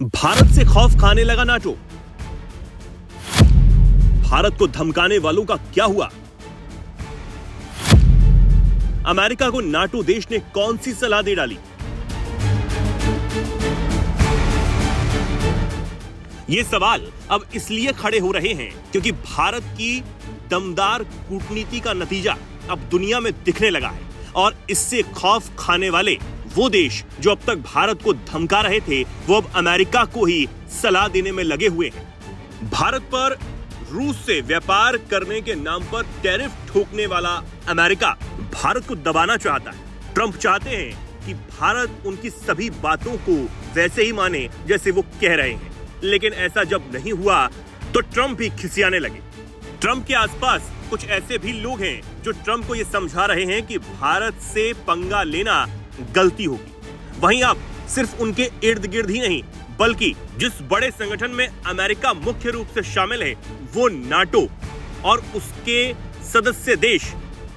भारत से खौफ खाने लगा नाटो। भारत को धमकाने वालों का क्या हुआ? अमेरिका को नाटो देश ने कौन सी सलाह दे डाली? ये सवाल अब इसलिए खड़े हो रहे हैं क्योंकि भारत की दमदार कूटनीति का नतीजा अब दुनिया में दिखने लगा है और इससे खौफ खाने वाले वो देश जो अब तक भारत को धमका रहे थे, वो अब अमेरिका को ही सलाह देने में लगे हुए हैं। भारत पर रूस से व्यापार करने के नाम पर टैरिफ ठोकने वाला अमेरिका भारत को दबाना चाहता है। ट्रंप चाहते हैं कि भारत उनकी सभी बातों को वैसे ही माने जैसे वो कह रहे हैं, लेकिन ऐसा जब नहीं हुआ तो ट्रंप भी खिसियाने लगे। ट्रंप के आसपास कुछ ऐसे भी लोग हैं जो ट्रंप को यह समझा रहे हैं कि भारत से पंगा लेना गलती होगी। वहीं अब सिर्फ उनके इर्द गिर्द ही नहीं, बल्कि जिस बड़े संगठन में अमेरिका मुख्य रूप से शामिल है, वो नाटो और उसके सदस्य देश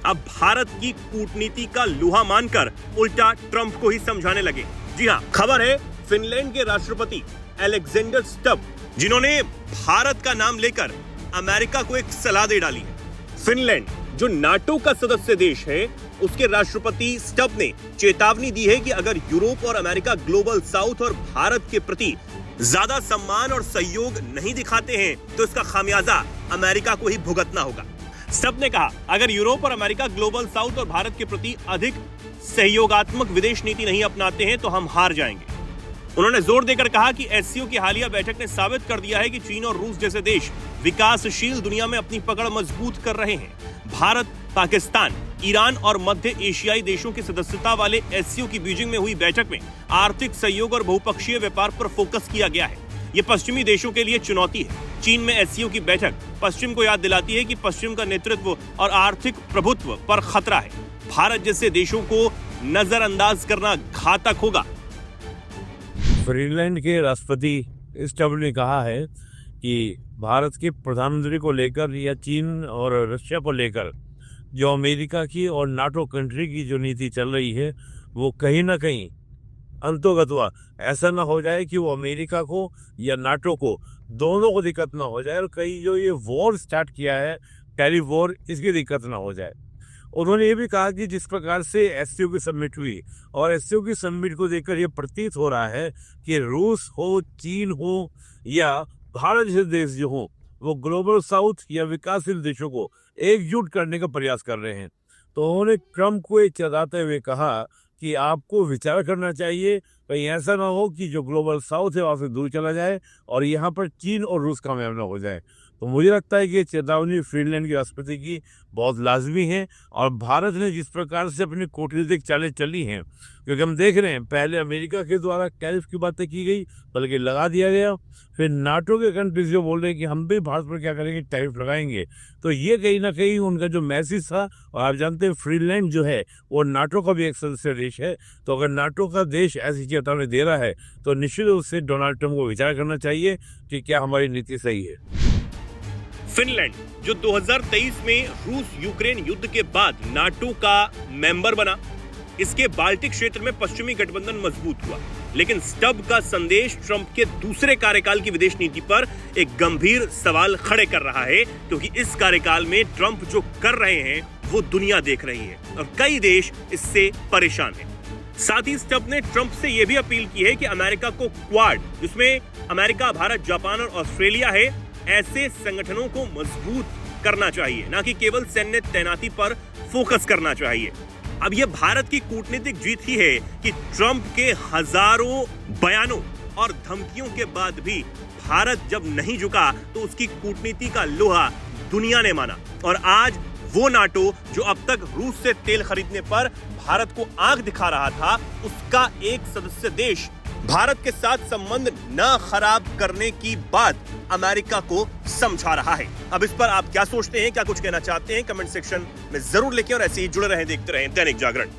अब भारत की कूटनीति का लोहा मानकर उल्टा ट्रंप को ही समझाने लगे। जी हां, खबर है फिनलैंड के राष्ट्रपति अलेक्जेंडर स्टब, जिन्होंने भारत का नाम लेकर अमेरिका को एक सलाह दे डाली है। फिनलैंड जो नाटो का सदस्य देश है, उसके राष्ट्रपति स्टब ने चेतावनी दी है कि अगर यूरोप और अमेरिका ग्लोबल साउथ और भारत के प्रति ज्यादा सम्मान और सहयोग नहीं दिखाते हैं तो इसका खामियाजा अमेरिका को ही भुगतना होगा। स्टब ने कहा, अगर यूरोप और अमेरिका ग्लोबल साउथ और भारत के प्रति अधिक सहयोगात्मक विदेश नीति नहीं अपनाते हैं तो हम हार जाएंगे। उन्होंने जोर देकर कहा कि एससीओ की हालिया बैठक ने साबित कर दिया है कि चीन और रूस जैसे देश विकासशील दुनिया में अपनी पकड़ मजबूत कर रहे हैं। भारत, पाकिस्तान, ईरान और मध्य एशियाई देशों की सदस्यता वाले एससीओ की बीजिंग में हुई बैठक में आर्थिक सहयोग और बहुपक्षीय व्यापार पर फोकस किया गया है। ये पश्चिमी देशों के लिए चुनौती है। चीन में एससीओ की बैठक पश्चिम को याद दिलाती है कि पश्चिम का नेतृत्व और आर्थिक प्रभुत्व पर खतरा है। भारत जैसे देशों को नजरअंदाज करना घातक होगा। फिनलैंड के राष्ट्रपति स्टब ने कहा है कि भारत के प्रधानमंत्री को लेकर या चीन और रशिया को लेकर जो अमेरिका की और नाटो कंट्री की जो नीति चल रही है, वो कहीं ना कहीं अंतोगत हुआ ऐसा ना हो जाए कि वो अमेरिका को या नाटो को दोनों को दिक्कत ना हो जाए और कहीं जो ये वॉर स्टार्ट किया है, टैरिफ वॉर, इसकी दिक्कत ना हो जाए। उन्होंने ये भी कहा कि जिस प्रकार से एससीओ की समिट हुई और एससीओ की समिट को देखकर ये प्रतीत हो रहा है कि रूस हो, चीन हो या भारत जैसे देश जो हो, वो ग्लोबल साउथ या विकासशील देशों को एकजुट करने का प्रयास कर रहे हैं। तो उन्होंने ट्रंप को ये चेताते हुए कहा कि आपको विचार करना चाहिए, कहीं ऐसा ना हो कि जो ग्लोबल साउथ है वहाँ से दूर चला जाए और यहाँ पर चीन और रूस कामयाब ना हो जाए। तो मुझे लगता है कि ये चेतावनी फिनलैंड के राष्ट्रपति की बहुत लाजमी है और भारत ने जिस प्रकार से अपनी कूटनीतिक चालें चली हैं, क्योंकि हम देख रहे हैं पहले अमेरिका के द्वारा टैरिफ की बातें की गई, बल्कि लगा दिया गया, फिर नाटो के कंट्रीज जो बोल रहे हैं कि हम भी भारत पर क्या करेंगे, टैरिफ लगाएंगे। तो ये कहीं ना कहीं उनका जो मैसेज था, और आप जानते हैं फिनलैंड जो है वो नाटो का भी एक सदस्य देश है, तो अगर नाटो का देश ऐसी चेतावनी दे रहा है तो निश्चित रूप से डोनाल्ड ट्रंप को विचार करना चाहिए कि क्या हमारी नीति सही है। फिनलैंड जो 2023 में रूस यूक्रेन युद्ध के बाद नाटो का मेंबर बना, इसके बाल्टिक क्षेत्र में पश्चिमी गठबंधन मजबूत हुआ। लेकिन स्टब का संदेश ट्रंप के दूसरे कार्यकाल की विदेश नीति पर एक गंभीर सवाल खड़े कर रहा है, क्योंकि इस कार्यकाल में ट्रंप जो कर रहे हैं वो दुनिया देख रही है और कई देश इससे परेशान हैं। साथ ही स्टब ने ट्रंप से यह भी अपील की है कि अमेरिका को क्वाड, जिसमें अमेरिका, भारत, जापान और ऑस्ट्रेलिया है, ऐसे संगठनों को मजबूत करना चाहिए, ना कि केवल सैन्य तैनाती पर फोकस करना चाहिए। अब यह भारत की कूटनीतिक जीत ही है कि ट्रंप के हजारों बयानों और धमकियों के बाद भी भारत जब नहीं झुका तो उसकी कूटनीति का लोहा दुनिया ने माना और आज वो नाटो जो अब तक रूस से तेल खरीदने पर भारत को आंख दिखा रहा था, उसका एक सदस्य देश भारत के साथ संबंध न खराब करने की बात अमेरिका को समझा रहा है। अब इस पर आप क्या सोचते हैं, क्या कुछ कहना चाहते हैं, कमेंट सेक्शन में जरूर लिखें और ऐसे ही जुड़े रहें, देखते रहें दैनिक जागरण।